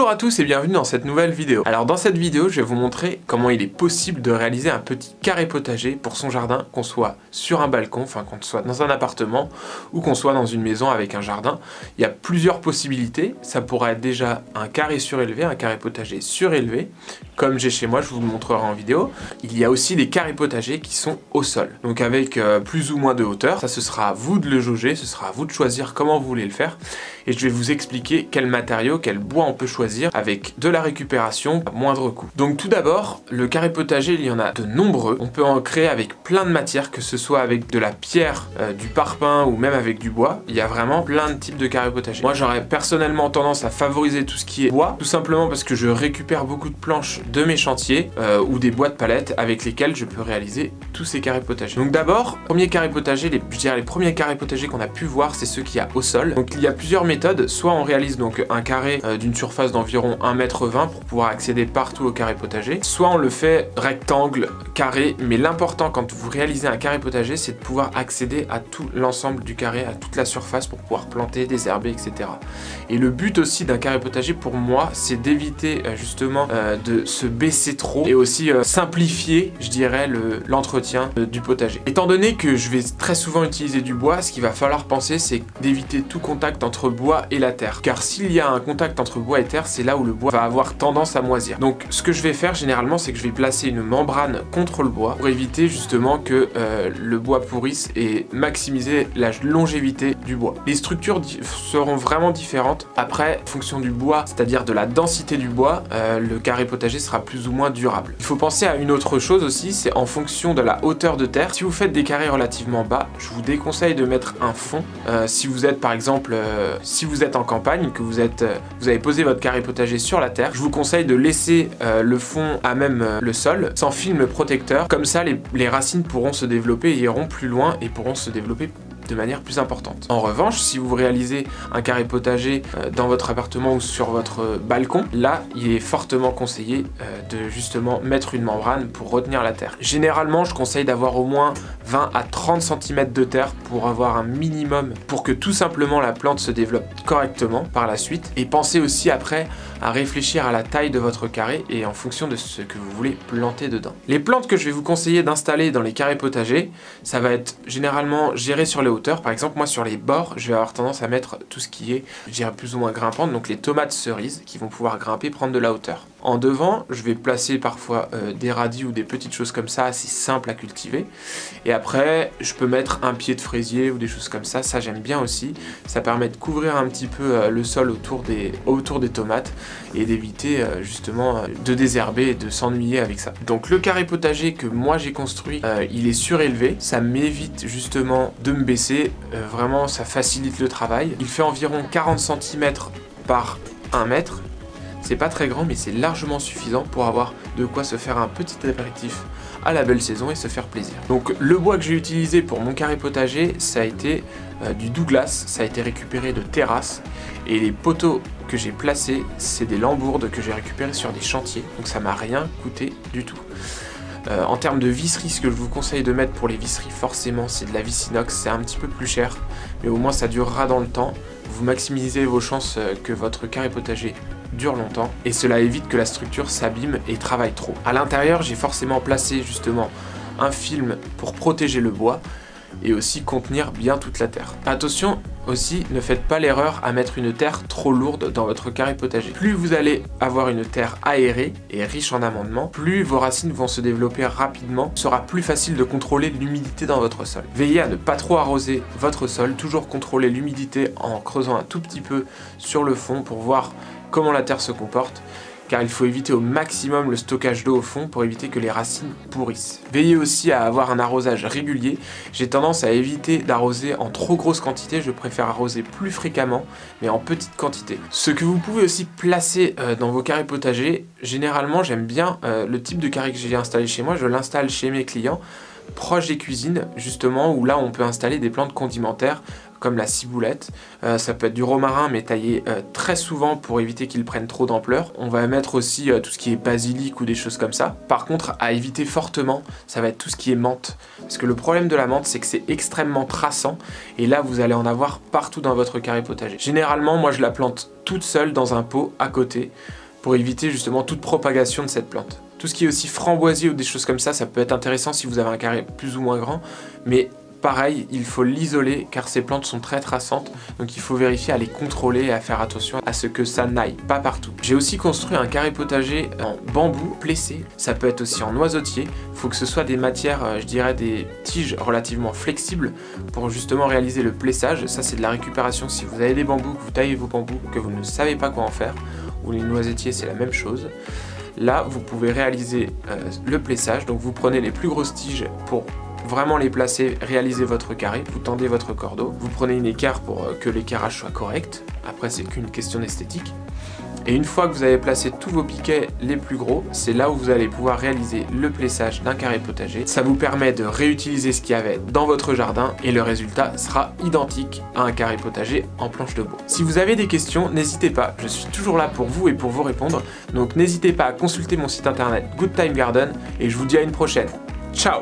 Bonjour à tous et bienvenue dans cette nouvelle vidéo. Alors dans cette vidéo, je vais vous montrer comment il est possible de réaliser un petit carré potager pour son jardin, qu'on soit sur un balcon, enfin qu'on soit dans un appartement ou qu'on soit dans une maison avec un jardin. Il y a plusieurs possibilités. Ça pourrait être déjà un carré surélevé, un carré potager surélevé, comme j'ai chez moi, je vous le montrerai en vidéo. Il y a aussi des carrés potagers qui sont au sol, donc avec plus ou moins de hauteur. Ça, ce sera à vous de le jauger, ce sera à vous de choisir comment vous voulez le faire. Et je vais vous expliquer quels matériaux, quel bois on peut choisir avec de la récupération à moindre coût. Donc tout d'abord, le carré potager, il y en a de nombreux. On peut en créer avec plein de matières, que ce soit avec de la pierre, du parpaing ou même avec du bois. Il y a vraiment plein de types de carrés potagers. Moi, j'aurais personnellement tendance à favoriser tout ce qui est bois, tout simplement parce que je récupère beaucoup de planches de mes chantiers ou des bois de palettes avec lesquels je peux réaliser tous ces carrés potagers. Donc d'abord, premier carré potager, je dirais les premiers carrés potagers qu'on a pu voir, c'est ceux qu'il y a au sol. Donc il y a plusieurs méthodes. Soit on réalise donc un carré d'une surface d'environ 1,20 m pour pouvoir accéder partout au carré potager, soit on le fait rectangle, carré, mais l'important quand vous réalisez un carré potager, c'est de pouvoir accéder à tout l'ensemble du carré, à toute la surface pour pouvoir planter, désherber, etc. Et le but aussi d'un carré potager pour moi, c'est d'éviter justement de se baisser trop et aussi simplifier, je dirais, l'entretien du potager. Étant donné que je vais très souvent utiliser du bois, ce qu'il va falloir penser, c'est d'éviter tout contact entre bois et la terre. Car s'il y a un contact entre bois et terre, c'est là où le bois va avoir tendance à moisir. Donc ce que je vais faire généralement, c'est que je vais placer une membrane contre le bois pour éviter justement que le bois pourrisse et maximiser la longévité du bois. Les structures seront vraiment différentes après, en fonction du bois, c'est-à-dire de la densité du bois, le carré potager sera plus ou moins durable. Il faut penser à une autre chose aussi, c'est en fonction de la hauteur de terre. Si vous faites des carrés relativement bas, je vous déconseille de mettre un fond. Si vous êtes par exemple, si vous êtes en campagne, que vous avez posé votre carré potager sur la terre, je vous conseille de laisser le fond à même le sol, sans film protecteur. Comme ça, les racines pourront se développer et iront plus loin et pourront se développer de manière plus importante. En revanche, si vous réalisez un carré potager dans votre appartement ou sur votre balcon, là, il est fortement conseillé de justement mettre une membrane pour retenir la terre. Généralement, je conseille d'avoir au moins 20 à 30 cm de terre pour avoir un minimum, pour que tout simplement la plante se développe correctement par la suite. Et pensez aussi après à réfléchir à la taille de votre carré et en fonction de ce que vous voulez planter dedans. Les plantes que je vais vous conseiller d'installer dans les carrés potagers, ça va être généralement géré sur les hauteurs. Par exemple, moi sur les bords, je vais avoir tendance à mettre tout ce qui est, je dirais, plus ou moins grimpante, donc les tomates cerises qui vont pouvoir grimper, prendre de la hauteur. En devant, je vais placer parfois des radis ou des petites choses comme ça, assez simples à cultiver. Et après, je peux mettre un pied de fraisier ou des choses comme ça j'aime bien aussi. Ça permet de couvrir un petit peu le sol autour des tomates et d'éviter justement de désherber et de s'ennuyer avec ça. Donc le carré potager que moi j'ai construit, il est surélevé. Ça m'évite justement de me baisser. Vraiment, ça facilite le travail. Il fait environ 40 cm par 1 mètre. C'est pas très grand, mais c'est largement suffisant pour avoir de quoi se faire un petit apéritif à la belle saison et se faire plaisir. Donc le bois que j'ai utilisé pour mon carré potager, ça a été du Douglas, ça a été récupéré de terrasse, et les poteaux que j'ai placés, c'est des lambourdes que j'ai récupérées sur des chantiers, donc ça m'a rien coûté du tout. En termes de visserie, ce que je vous conseille de mettre pour les visseries, forcément, c'est de la vis inox, c'est un petit peu plus cher, mais au moins ça durera dans le temps. Vous maximisez vos chances que votre carré potager dure longtemps et cela évite que la structure s'abîme et travaille trop. À l'intérieur, j'ai forcément placé justement un film pour protéger le bois et aussi contenir bien toute la terre. Attention aussi, ne faites pas l'erreur à mettre une terre trop lourde dans votre carré potager. Plus vous allez avoir une terre aérée et riche en amendement, plus vos racines vont se développer rapidement, il sera plus facile de contrôler l'humidité dans votre sol. Veillez à ne pas trop arroser votre sol, toujours contrôler l'humidité en creusant un tout petit peu sur le fond pour voir comment la terre se comporte, car il faut éviter au maximum le stockage d'eau au fond pour éviter que les racines pourrissent. Veillez aussi à avoir un arrosage régulier. J'ai tendance à éviter d'arroser en trop grosse quantité, je préfère arroser plus fréquemment, mais en petite quantité. Ce que vous pouvez aussi placer dans vos carrés potagers, généralement j'aime bien le type de carré que j'ai installé chez moi, je l'installe chez mes clients, proche des cuisines justement, où là on peut installer des plantes condimentaires comme la ciboulette. Ça peut être du romarin, mais taillé très souvent pour éviter qu'il prenne trop d'ampleur. On va mettre aussi tout ce qui est basilic ou des choses comme ça. Par contre, à éviter fortement, ça va être tout ce qui est menthe. Parce que le problème de la menthe, c'est que c'est extrêmement traçant. Et là, vous allez en avoir partout dans votre carré potager. Généralement, moi, je la plante toute seule dans un pot à côté pour éviter justement toute propagation de cette plante. Tout ce qui est aussi framboisier ou des choses comme ça peut être intéressant si vous avez un carré plus ou moins grand, mais pareil, il faut l'isoler car ces plantes sont très traçantes, donc il faut vérifier à les contrôler et à faire attention à ce que ça n'aille pas partout. J'ai aussi construit un carré potager en bambou plessé, ça peut être aussi en noisetier, il faut que ce soit des matières, je dirais des tiges relativement flexibles pour justement réaliser le plessage. Ça c'est de la récupération si vous avez des bambous, que vous taillez vos bambous, que vous ne savez pas quoi en faire, ou les noisetiers c'est la même chose. Là, vous pouvez réaliser le plessage, donc vous prenez les plus grosses tiges pour vraiment les placer, réaliser votre carré, vous tendez votre cordeau, vous prenez une équerre pour que l'équerrage soit correct, après c'est qu'une question d'esthétique. Et une fois que vous avez placé tous vos piquets les plus gros, c'est là où vous allez pouvoir réaliser le plessage d'un carré potager. Ça vous permet de réutiliser ce qu'il y avait dans votre jardin et le résultat sera identique à un carré potager en planche de bois. Si vous avez des questions, n'hésitez pas, je suis toujours là pour vous et pour vous répondre. Donc n'hésitez pas à consulter mon site internet Good Time Garden et je vous dis à une prochaine. Ciao!